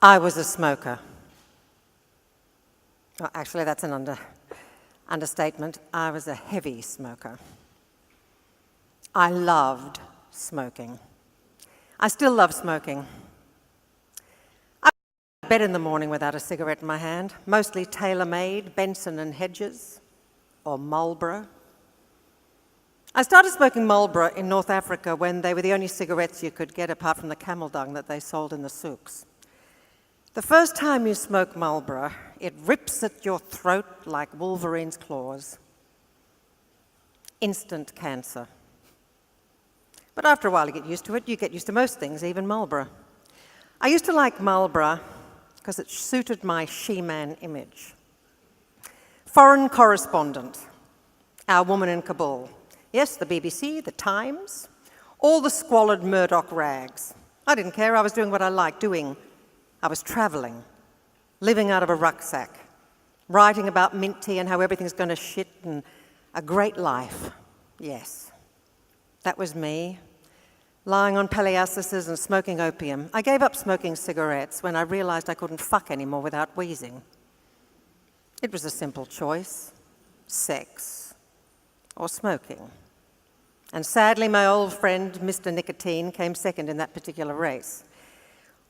I was a smoker. Well, actually, that's an understatement. I was a heavy smoker. I loved smoking. I still love smoking. I went to bed in the morning without a cigarette in my hand, mostly tailor-made, Benson and Hedges, or Marlboro. I started smoking Marlboro in North Africa when they were the only cigarettes you could get apart from the camel dung that they sold in the souks. The first time you smoke Marlboro, it rips at your throat like Wolverine's claws. Instant cancer. But after a while you get used to it. You get used to most things, even Marlboro. I used to like Marlboro because it suited my she-man image. Foreign correspondent, our woman in Kabul. Yes, the BBC, the Times, all the squalid Murdoch rags. I didn't care. I was doing what I liked doing. I was traveling, living out of a rucksack, writing about mint tea and how everything's going to shit and a great life. Yes, that was me, lying on palliases and smoking opium. I gave up smoking cigarettes when I realized I couldn't fuck anymore without wheezing. It was a simple choice, sex or smoking. And sadly, my old friend, Mr. Nicotine, came second in that particular race.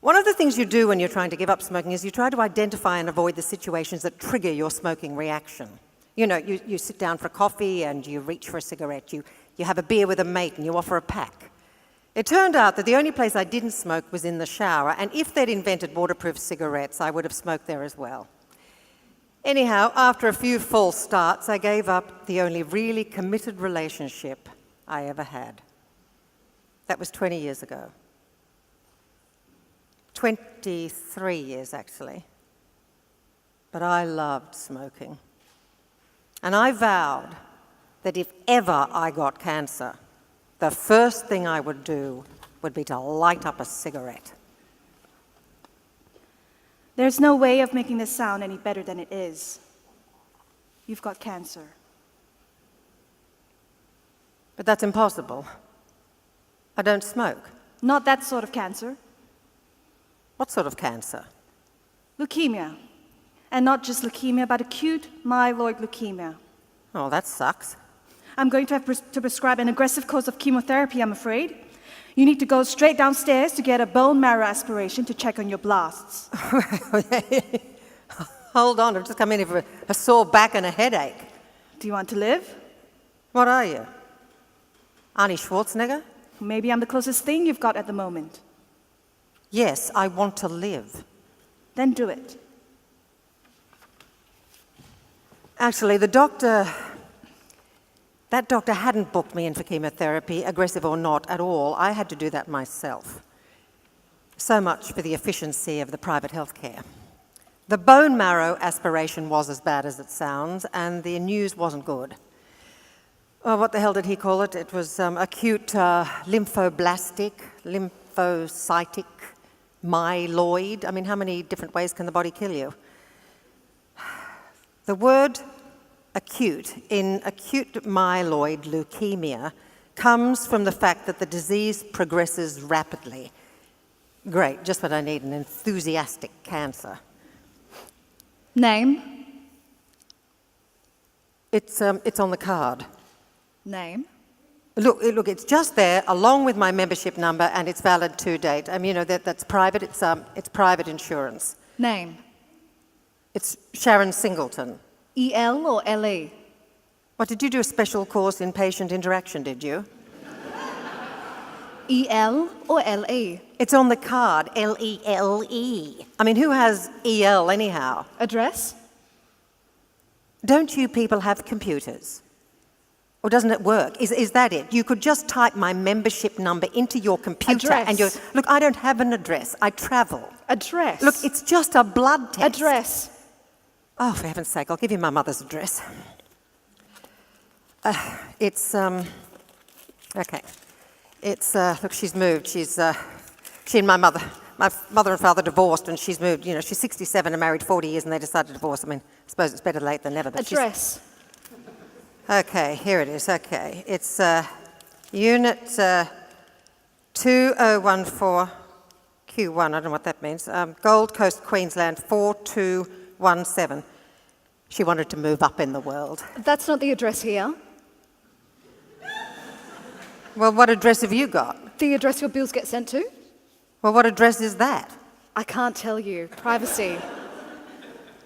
One of the things you do when you're trying to give up smoking is you try to identify and avoid the situations that trigger your smoking reaction. You know, you sit down for coffee and you reach for a cigarette. You have a beer with a mate and you offer a pack. It turned out that the only place I didn't smoke was in the shower, and if they'd invented waterproof cigarettes, I would have smoked there as well. Anyhow, after a few false starts, I gave up the only really committed relationship I ever had. That was 20 years ago. 23 years, actually. But I loved smoking. And I vowed that if ever I got cancer, the first thing I would do would be to light up a cigarette. There's no way of making this sound any better than it is. You've got cancer. But that's impossible. I don't smoke. Not that sort of cancer. What sort of cancer? Leukemia. And not just leukemia, but acute myeloid leukemia. Oh, that sucks. I'm going to have to prescribe an aggressive course of chemotherapy, I'm afraid. You need to go straight downstairs to get a bone marrow aspiration to check on your blasts. Hold on, I've just come in here for a sore back and a headache. Do you want to live? What are you? Arnie Schwarzenegger? Maybe I'm the closest thing you've got at the moment. Yes, I want to live. Then do it. Actually, that doctor hadn't booked me in for chemotherapy, aggressive or not, at all. I had to do that myself. So much for the efficiency of the private health care. The bone marrow aspiration was as bad as it sounds, and the news wasn't good. Oh, what the hell did he call it? It was acute lymphoblastic, lymphocytic, myeloid. I mean, how many different ways can the body kill you? The word acute in acute myeloid leukemia comes from the fact that the disease progresses rapidly. Great, just what I need, an enthusiastic cancer. Name? It's on the card. Name? Look, it's just there, along with my membership number, and it's valid to date. You know, that's private, it's private insurance. Name? It's Sharon Singleton. EL or LA? What, did you do a special course in patient interaction, did you? EL or LA? It's on the card, L-E-L-E. I mean, who has EL anyhow? Address? Don't you people have computers? Or doesn't it work? Is that it? You could just type my membership number into your computer Address. and look, I don't have an address. I travel. Address? Look, it's just a blood test. Address? Oh, for heaven's sake, I'll give you my mother's address. Okay. Look, she's moved. She and my mother and father divorced, and she's moved. You know, she's 67 and married 40 years, and they decided to divorce. I mean, I suppose it's better late than never. But Address? Okay, here it is. Okay, it's Unit 2014 Q1, I don't know what that means. Gold Coast, Queensland, 4217. She wanted to move up in the world. That's not the address here. Well, what address have you got? The address your bills get sent to? Well, what address is that? I can't tell you. Privacy.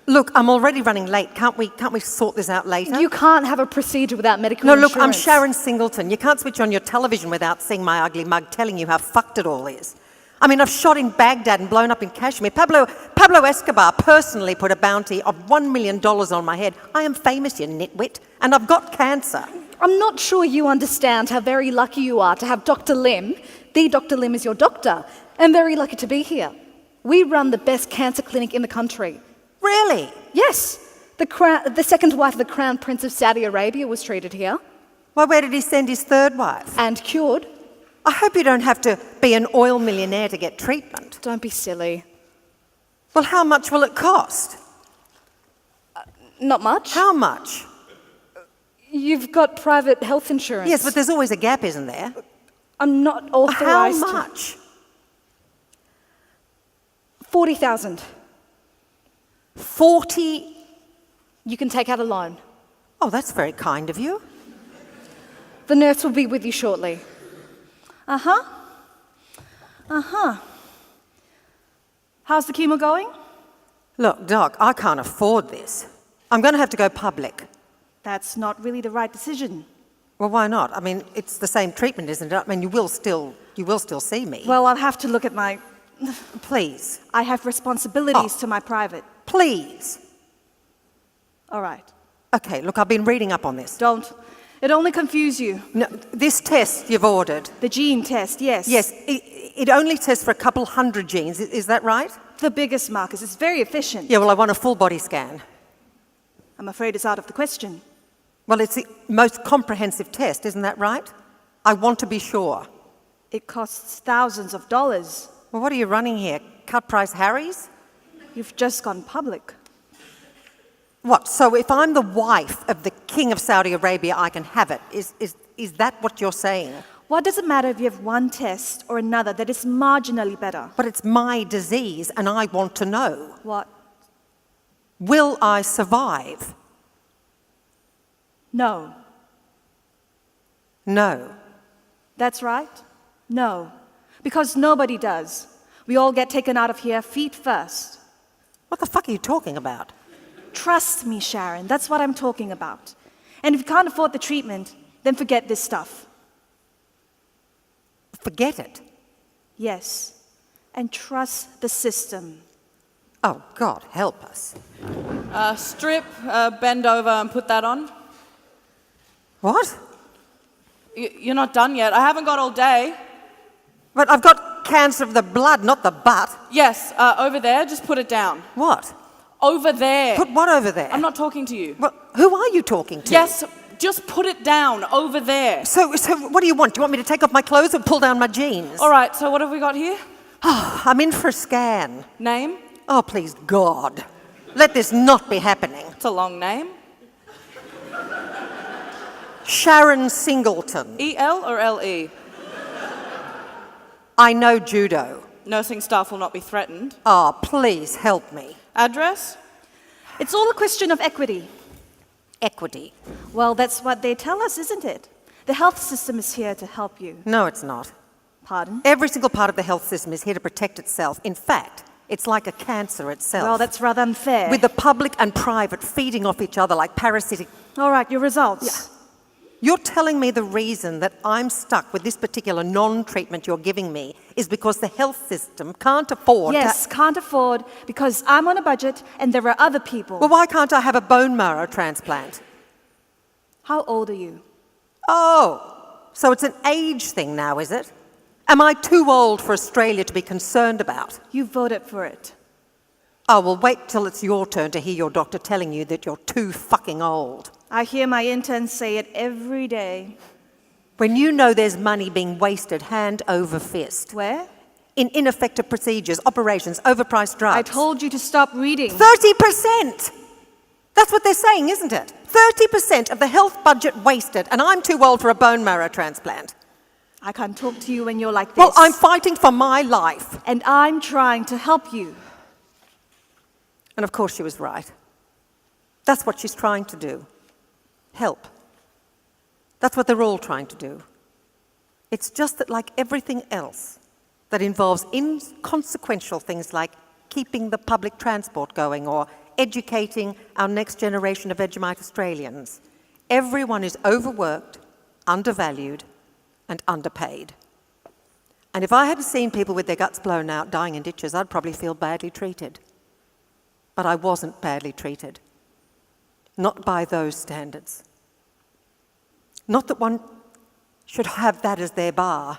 Look, I'm already running late. Can't we sort this out later? You can't have a procedure without medical No, insurance. look, I'm Sharon Singleton. You can't switch on your television without seeing my ugly mug telling you how fucked it all is. I mean, I've shot in Baghdad and blown up in Kashmir. Pablo Escobar personally put a bounty of $1 million on my head. I am famous, you nitwit, and I've got cancer. I'm not sure you understand how very lucky you are to have Dr. Lim. The Dr. Lim is your doctor. I'm very lucky to be here. We run the best cancer clinic in the country. Really? Yes. The second wife of the Crown Prince of Saudi Arabia was treated here. Well, where did he send his third wife? And cured. I hope you don't have to be an oil millionaire to get treatment. Don't be silly. Well, how much will it cost? Not much. How much? You've got private health insurance. Yes, but there's always a gap, isn't there? I'm not authorised. How much? 40,000. 40? You can take out a loan. Oh, that's very kind of you. The nurse will be with you shortly. How's the chemo going? Look, Doc, I can't afford this. I'm going to have to go public. That's not really the right decision. Well, why not? I mean, it's the same treatment, isn't it? I mean, you will still see me. Well, I'll have to look at my... Please. I have responsibilities to my private. Please. All right. Okay, look, I've been reading up on this. Don't. It only confuses you. No, this test you've ordered. The gene test, yes. Yes, it only tests for a couple hundred genes. Is that right? The biggest markers. It's very efficient. Yeah, well, I want a full body scan. I'm afraid it's out of the question. Well, it's the most comprehensive test, isn't that right? I want to be sure. It costs thousands of dollars. Well, what are you running here? Cut price Harry's? You've just gone public. What, so if I'm the wife of the King of Saudi Arabia, I can have it? Is that what you're saying? What does it matter if you have one test or another that is marginally better? But it's my disease and I want to know. What? Will I survive? No. No. That's right. No. Because nobody does. We all get taken out of here feet first. What the fuck are you talking about? Trust me, Sharon, that's what I'm talking about. And if you can't afford the treatment, then forget this stuff. Forget it. Yes. And trust the system. Oh, God, help us. Strip, bend over and put that on. What? You're not done yet. I haven't got all day. But I've got cancer of the blood, not the butt. Yes, over there, just put it down. What? Over there. Put what over there? I'm not talking to you. Well, who are you talking to? Yes, just put it down, over there. So what do you want? Do you want me to take off my clothes or pull down my jeans? All right, so what have we got here? I'm in for a scan. Name? Oh, please, God. Let this not be happening. It's a long name. Sharon Singleton. E-L or L-E? I know judo. Nursing staff will not be threatened. Oh, please help me. Address? It's all a question of equity. Equity. Well, that's what they tell us, isn't it? The health system is here to help you. No, it's not. Pardon? Every single part of the health system is here to protect itself. In fact, it's like a cancer itself. Well, that's rather unfair. With the public and private feeding off each other like parasitic... All right, your results. You're telling me the reason that I'm stuck with this particular non-treatment you're giving me is because the health system can't afford Yes, can't afford because I'm on a budget and there are other people. Well, why can't I have a bone marrow transplant? How old are you? Oh, so it's an age thing now, is it? Am I too old for Australia to be concerned about? You voted for it. Oh, well, wait till it's your turn to hear your doctor telling you that you're too fucking old. I hear my interns say it every day. When you know there's money being wasted hand over fist. Where? In ineffective procedures, operations, overpriced drugs. I told you to stop reading. 30%! That's what they're saying, isn't it? 30% of the health budget wasted, and I'm too old for a bone marrow transplant. I can't talk to you when you're like this. Well, I'm fighting for my life. And I'm trying to help you. And of course she was right. That's what she's trying to do. Help. That's what they're all trying to do. It's just that, like everything else that involves inconsequential things like keeping the public transport going or educating our next generation of Vegemite Australians, everyone is overworked, undervalued, and underpaid. And if I had seen people with their guts blown out dying in ditches, I'd probably feel badly treated. But I wasn't badly treated. Not by those standards. Not that one should have that as their bar.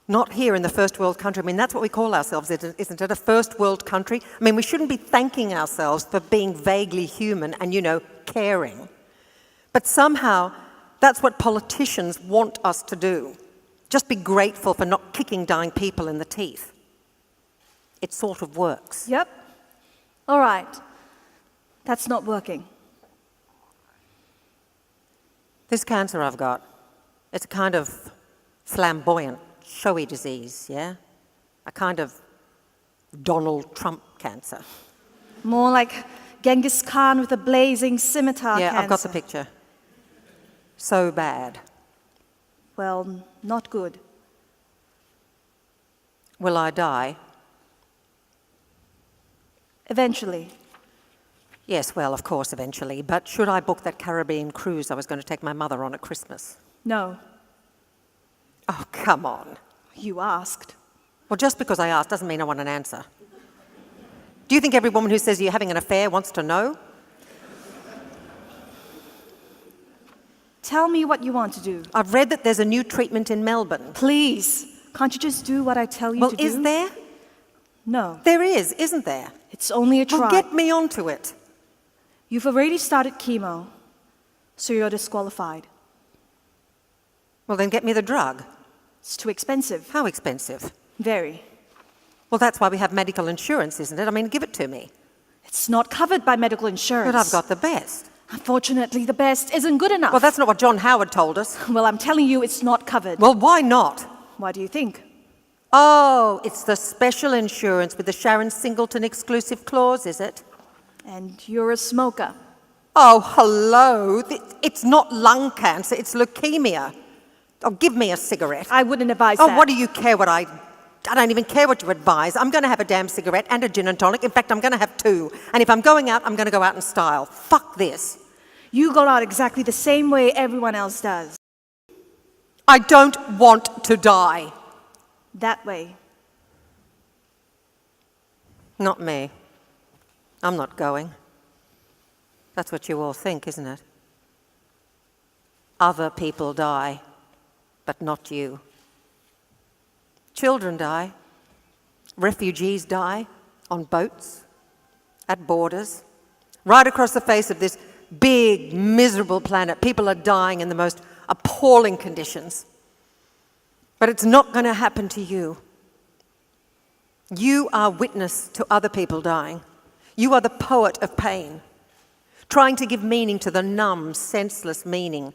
Not here in the first world country. I mean, that's what we call ourselves, isn't it? A first world country. I mean, we shouldn't be thanking ourselves for being vaguely human and, caring. But somehow, that's what politicians want us to do. Just be grateful for not kicking dying people in the teeth. It sort of works. Yep. All right. That's not working. This cancer I've got, it's a kind of flamboyant, showy disease, yeah? A kind of Donald Trump cancer. More like Genghis Khan with a blazing scimitar Yeah, cancer. I've got the picture. So bad. Well, not good. Will I die? Eventually. Yes, well, of course, eventually. But should I book that Caribbean cruise I was going to take my mother on at Christmas? No. Oh, come on. You asked. Well, just because I asked doesn't mean I want an answer. Do you think every woman who says you're having an affair wants to know? Tell me what you want to do. I've read that there's a new treatment in Melbourne. Please. Can't you just do what I tell you to do? Well, is there? No. There is, isn't there? It's only a try. Well, get me onto it. You've already started chemo, so you're disqualified. Well, then get me the drug. It's too expensive. How expensive? Very. Well, that's why we have medical insurance, isn't it? I mean, give it to me. It's not covered by medical insurance. But I've got the best. Unfortunately, the best isn't good enough. Well, that's not what John Howard told us. Well, I'm telling you, it's not covered. Well, why not? Why do you think? Oh, it's the special insurance with the Sharon Singleton exclusive clause, is it? And you're a smoker. Oh, hello. It's not lung cancer, it's leukemia. Oh, give me a cigarette. I wouldn't advise Oh, that. what do you care what I don't even care what you advise. I'm going to have a damn cigarette and a gin and tonic. In fact, I'm going to have two. And if I'm going out, I'm going to go out in style. Fuck this. You go out exactly the same way everyone else does. I don't want to die. That way. Not me. I'm not going. That's what you all think, isn't it? Other people die, but not you. Children die. Refugees die on boats, at borders. Right across the face of this big, miserable planet, people are dying in the most appalling conditions. But it's not going to happen to you. You are witness to other people dying. You are the poet of pain, trying to give meaning to the numb, senseless meaning,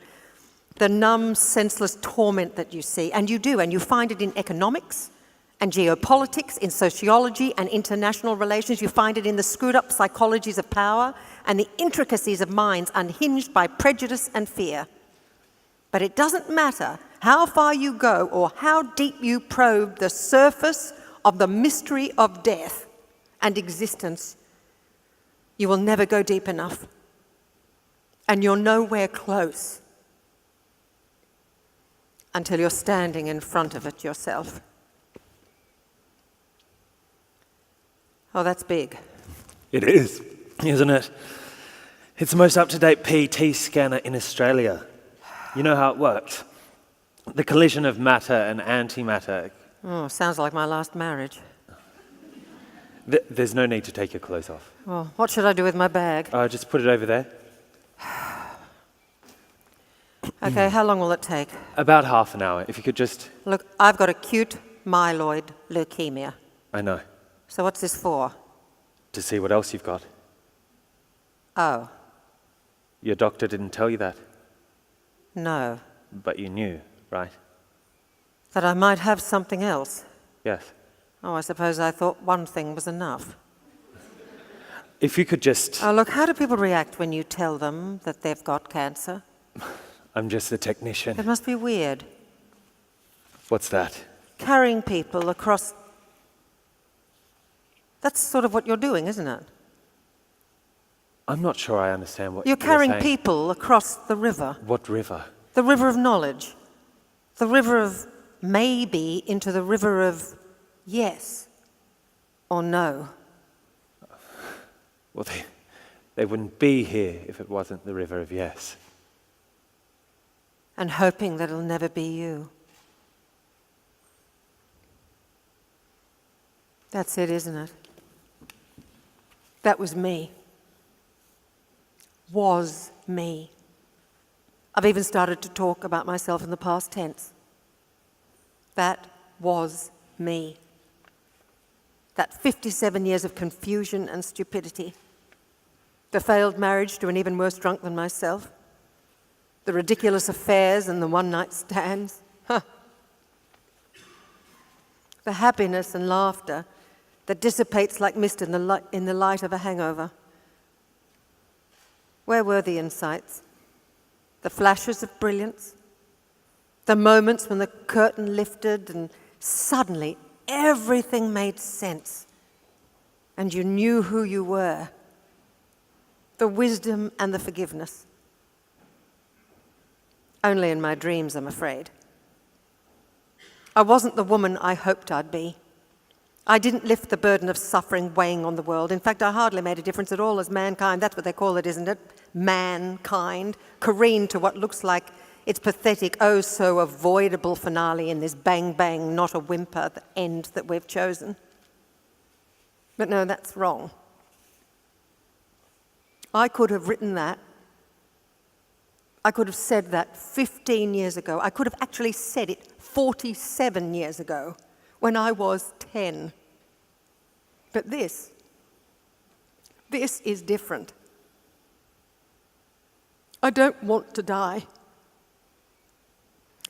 the numb, senseless torment that you see. And you do, and you find it in economics and geopolitics, in sociology and international relations. You find it in the screwed up psychologies of power and the intricacies of minds unhinged by prejudice and fear. But it doesn't matter how far you go or how deep you probe the surface of the mystery of death and existence. You will never go deep enough. And you're nowhere close until you're standing in front of it yourself. Oh, that's big. It is, isn't it? It's the most up-to-date PT scanner in Australia. You know how it works? The collision of matter and antimatter. Oh, sounds like my last marriage. There's no need to take your clothes off. Well, what should I do with my bag? Just put it over there. Okay, how long will it take? About half an hour. If you could just... Look, I've got acute myeloid leukemia. I know. So what's this for? To see what else you've got. Oh, Your doctor didn't tell you that, no. but you knew, right? That I might have something else. Yes. Oh, I suppose I thought one thing was enough. If you could just... Oh, look, how do people react when you tell them that they've got cancer? I'm just a technician. It must be weird. What's that? Carrying people across... That's sort of what you're doing, isn't it? I'm not sure I understand what You're carrying saying. people across the river. What river? The river of knowledge. The river of maybe into the river of yes or no. Well, they wouldn't be here if it wasn't the river of yes. And hoping that it'll never be you. That's it, isn't it? That was me. Was me. I've even started to talk about myself in the past tense. That was me. That 57 years of confusion and stupidity. The failed marriage to an even worse drunk than myself. The ridiculous affairs and the one-night stands. Huh. The happiness and laughter that dissipates like mist in the light of a hangover. Where were the insights? The flashes of brilliance? The moments when the curtain lifted and suddenly everything made sense and you knew who you were? The wisdom and the forgiveness. Only in my dreams, I'm afraid. I wasn't the woman I hoped I'd be. I didn't lift the burden of suffering weighing on the world. In fact, I hardly made a difference at all as mankind. That's what they call it, isn't it? Mankind. Careen to what looks like its pathetic, oh so avoidable finale in this bang bang, not a whimper, the end that we've chosen. But no, that's wrong. I could have written that. I could have said that 15 years ago. I could have actually said it 47 years ago when I was 10. But this is different. I don't want to die.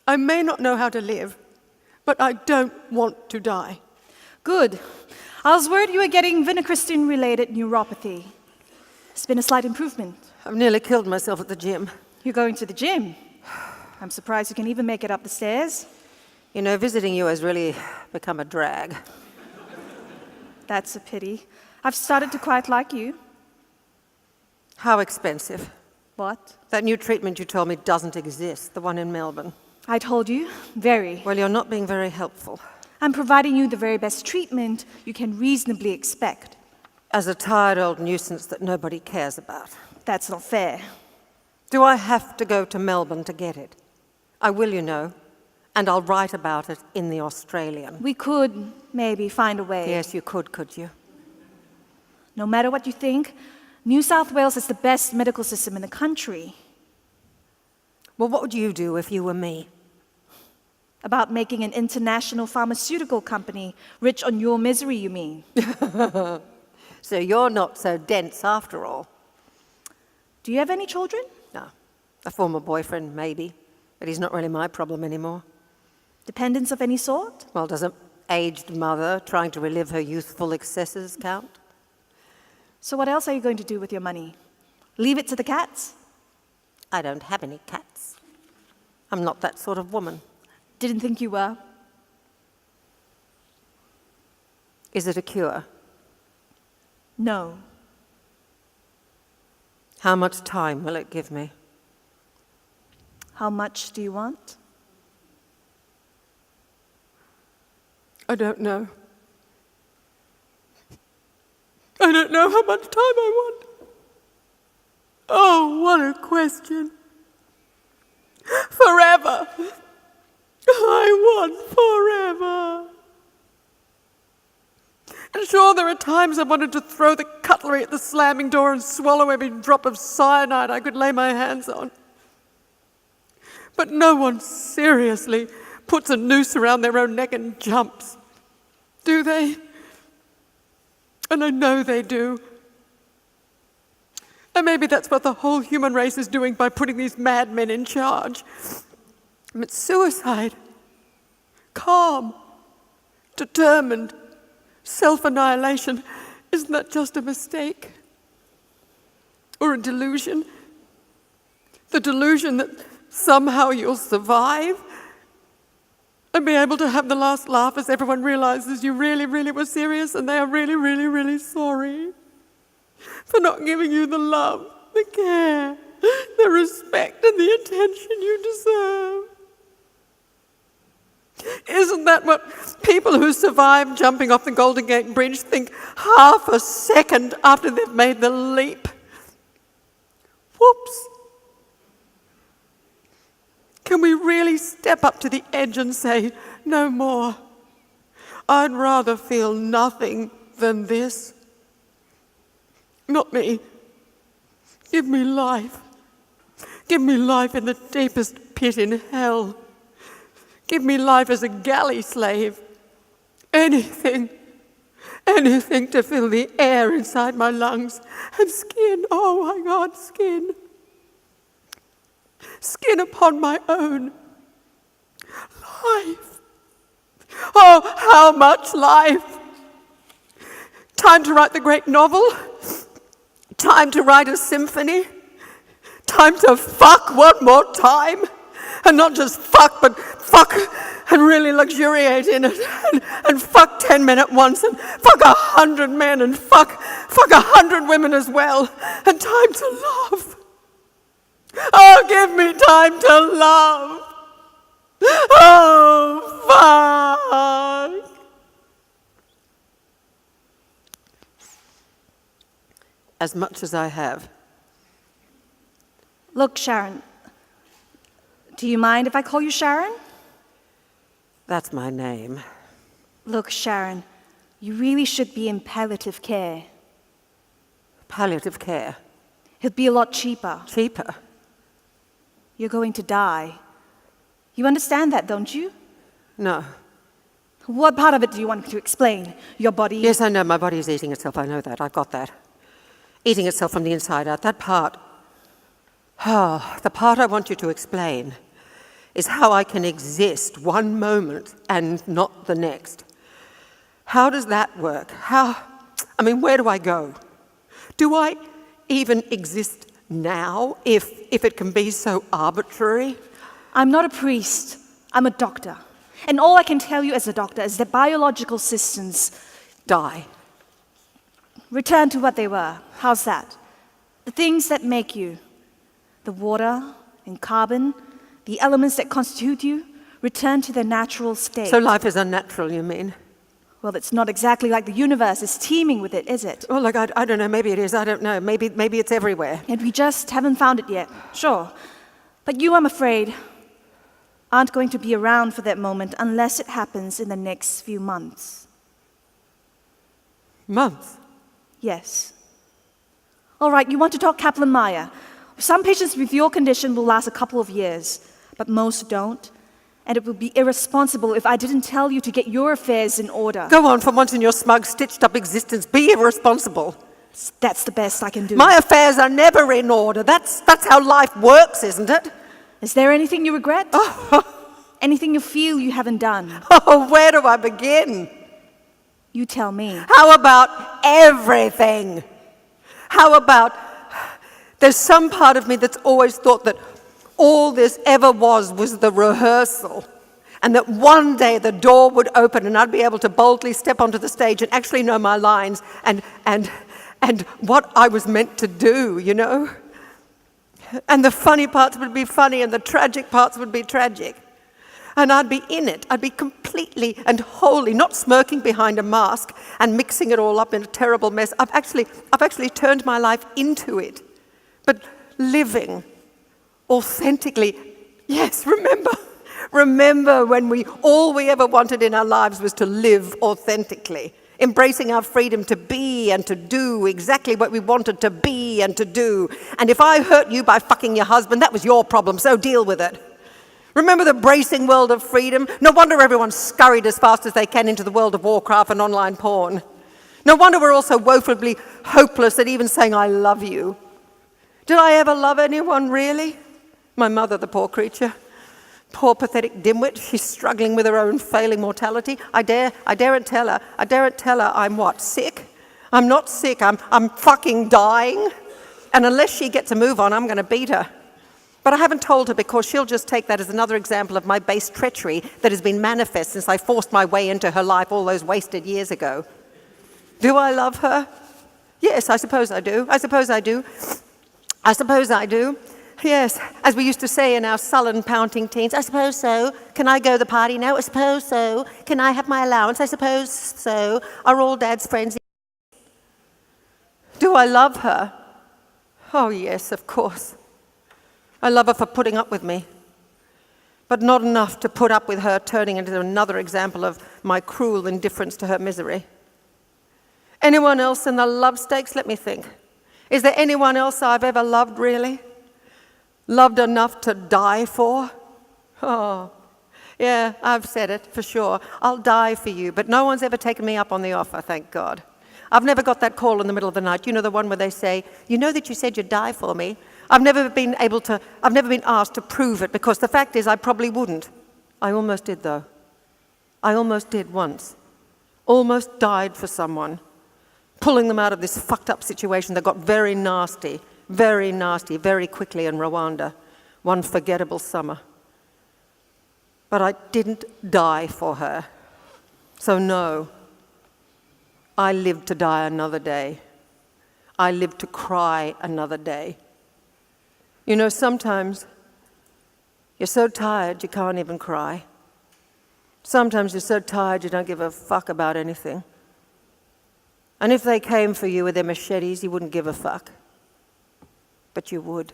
I may not know how to live, but I don't want to die. Good. I was worried you were getting vincristine-related neuropathy. It's been a slight improvement. I've nearly killed myself at the gym. You're going to the gym. I'm surprised you can even make it up the stairs. You know, visiting you has really become a drag. That's a pity. I've started to quite like you. How expensive? What? That new treatment you told me doesn't exist, the one in Melbourne. I told you, very. Well, you're not being very helpful. I'm providing you the very best treatment you can reasonably expect. As a tired old nuisance that nobody cares about. That's not fair. Do I have to go to Melbourne to get it? I will, you know, and I'll write about it in the Australian. We could maybe find a way. Yes, you could you? No matter what you think, New South Wales is the best medical system in the country. Well, what would you do if you were me? About making an international pharmaceutical company rich on your misery, you mean? So you're not so dense after all. Do you have any children? No. A former boyfriend, maybe. But he's not really my problem anymore. Dependents of any sort? Well, does an aged mother trying to relive her youthful excesses count? So what else are you going to do with your money? Leave it to the cats? I don't have any cats. I'm not that sort of woman. Didn't think you were. Is it a cure? No. How much time will it give me? How much do you want? I don't know. I don't know how much time I want. Oh, what a question. Forever. I want forever. And sure, there are times I wanted to throw the cutlery at the slamming door and swallow every drop of cyanide I could lay my hands on. But no one seriously puts a noose around their own neck and jumps, do they? And I know they do. And maybe that's what the whole human race is doing by putting these madmen in charge. But suicide, calm, determined, self-annihilation. Isn't that just a mistake? Or a delusion? The delusion that somehow you'll survive and be able to have the last laugh as everyone realizes you really, really were serious and they are really, really, really sorry for not giving you the love, the care, the respect and the attention you deserve. Isn't that what people who survive jumping off the Golden Gate Bridge think half a second after they've made the leap? Whoops. Can we really step up to the edge and say, no more? I'd rather feel nothing than this. Not me. Give me life. Give me life in the deepest pit in hell. Give me life as a galley slave. Anything. Anything to fill the air inside my lungs. And skin, oh my God, skin. Skin upon my own. Life. Oh, how much life. Time to write the great novel. Time to write a symphony. Time to fuck one more time. And not just fuck, but fuck and really luxuriate in it. And fuck 10 men at once. And fuck 100 men. And fuck 100 women as well. And time to love. Oh, give me time to love. Oh, fuck. As much as I have. Look, Sharon, do you mind if I call you Sharon? That's my name. Look, Sharon, you really should be in palliative care. Palliative care. It'd be a lot cheaper. Cheaper. You're going to die. You understand that, don't you? No. What part of it do you want me to explain? Your body? Yes, I know. My body is eating itself. I know that. I've got that. Eating itself from the inside out. That part. Oh, the part I want you to explain is how I can exist one moment and not the next. How does that work? Where do I go? Do I even exist now, if it can be so arbitrary? I'm not a priest. I'm a doctor. And all I can tell you as a doctor is that biological systems Die. return to what they were. How's that? The things that make you, the water and carbon, the elements that constitute you, return to their natural state. So life is unnatural, you mean? Well, it's not exactly like the universe is teeming with it, is it? Well, look, I don't know. Maybe it is. I don't know. Maybe it's everywhere. And we just haven't found it yet. Sure. But you, I'm afraid, aren't going to be around for that moment unless it happens in the next few months. Months? Yes. All right, you want to talk Kaplan-Meier. Some patients with your condition will last a couple of years, but most don't. And it would be irresponsible if I didn't tell you to get your affairs in order. Go on, for once in your smug, stitched-up existence. Be irresponsible. That's the best I can do. My affairs are never in order. That's how life works, isn't it? Is there anything you regret? Anything you feel you haven't done? Oh, where do I begin? You tell me. How about everything? How about there's some part of me that's always thought that all this ever was the rehearsal, and that one day the door would open and I'd be able to boldly step onto the stage and actually know my lines and what I was meant to do, you know? And the funny parts would be funny and the tragic parts would be tragic. And I'd be in it. I'd be completely and wholly, not smirking behind a mask and mixing it all up in a terrible mess. I've actually turned my life into it. But living authentically, yes, remember when all we ever wanted in our lives was to live authentically, embracing our freedom to be and to do exactly what we wanted to be and to do. And if I hurt you by fucking your husband, that was your problem, so deal with it. Remember the bracing world of freedom? No wonder everyone's scurried as fast as they can into the world of Warcraft and online porn. No wonder we're all so woefully hopeless at even saying, I love you. Did I ever love anyone, really? My mother, the poor creature. Poor pathetic dimwit, she's struggling with her own failing mortality. I daren't tell her I'm what, sick? I'm not sick, I'm fucking dying. And unless she gets a move on, I'm going to beat her. But I haven't told her because she'll just take that as another example of my base treachery that has been manifest since I forced my way into her life all those wasted years ago. Do I love her? Yes, I suppose I do. I suppose I do. I suppose I do. Yes, as we used to say in our sullen, pouting teens, I suppose so. Can I go to the party now? I suppose so. Can I have my allowance? I suppose so. Are all Dad's friends? Do I love her? Oh, yes, of course. I love her for putting up with me, but not enough to put up with her turning into another example of my cruel indifference to her misery. Anyone else in the love stakes? Let me think. Is there anyone else I've ever loved, really? Loved enough to die for? Oh, yeah, I've said it, for sure. I'll die for you, but no one's ever taken me up on the offer, thank God. I've never got that call in the middle of the night. You know, the one where they say, you know that you said you'd die for me? I've never been asked to prove it, because the fact is I probably wouldn't. I almost did, though. I almost did once. Almost died for someone, pulling them out of this fucked up situation that got very nasty, very quickly in Rwanda, one forgettable summer. But I didn't die for her. So no, I lived to die another day. I lived to cry another day. You know, sometimes you're so tired you can't even cry. Sometimes you're so tired you don't give a fuck about anything. And if they came for you with their machetes, you wouldn't give a fuck. But you would.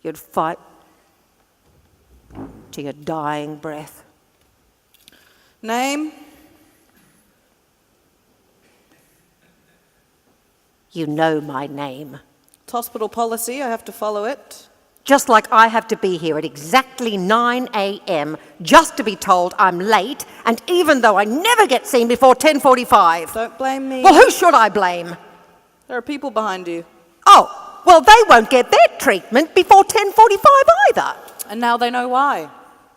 You'd fight to your dying breath. Name? You know my name. It's hospital policy, I have to follow it. Just like I have to be here at exactly 9 a.m. just to be told I'm late, and even though I never get seen before 10:45. Don't blame me. Well, who should I blame? There are people behind you. Oh, well, they won't get their treatment before 10:45 either. And now they know why.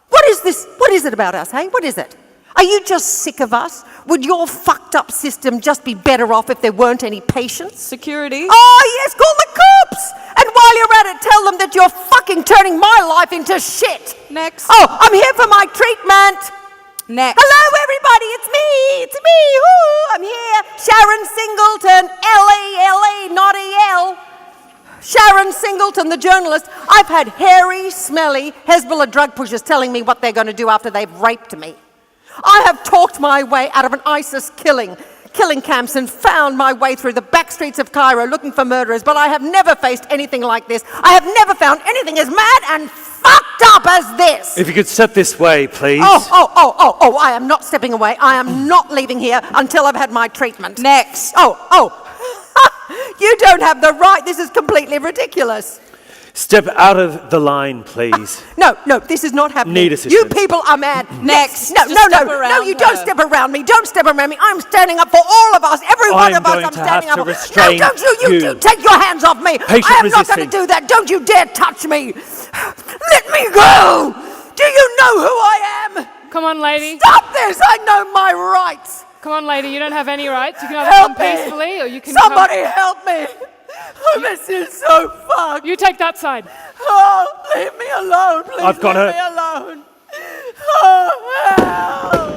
What is this? What is it about us, hey? What is it? Are you just sick of us? Would your fucked up system just be better off if there weren't any patients? Security? Oh, yes, call the cops! And while you're at it, tell them that you're fucking turning my life into shit. Next. Oh, I'm here for my treatment. Next. Hello, everybody, it's me. Woo, I'm here. Sharon Singleton, L-E, not E-L. Sharon Singleton, the journalist. I've had hairy, smelly Hezbollah drug pushers telling me what they're going to do after they've raped me. I have talked my way out of an ISIS killing camps and found my way through the back streets of Cairo looking for murderers, but I have never faced anything like this. I have never found anything as mad and fucked up as this. If you could step this way, please. Oh, I am not stepping away. I am not leaving here until I've had my treatment. Next. Oh. You don't have the right. This is completely ridiculous. Step out of the line, please. No, this is not happening. Need assistance. You people are mad. Next. No, Just step no, around you don't her. step around me. Don't step around me. I'm standing up for all of us. Every one of us, I'm standing up for. going to have to restrain No, don't you you. take your hands off me. Patient I am not resisting. going to do that. Don't you dare touch me. Let me go. Do you know who I am? Come on, lady. Stop this. I know my rights. Come on, lady. You don't have any rights. You can either Help come me. peacefully or you can Somebody help me. This is so fucked. You take that side. Oh, leave me alone. Please I've got leave her. me alone. Oh, help.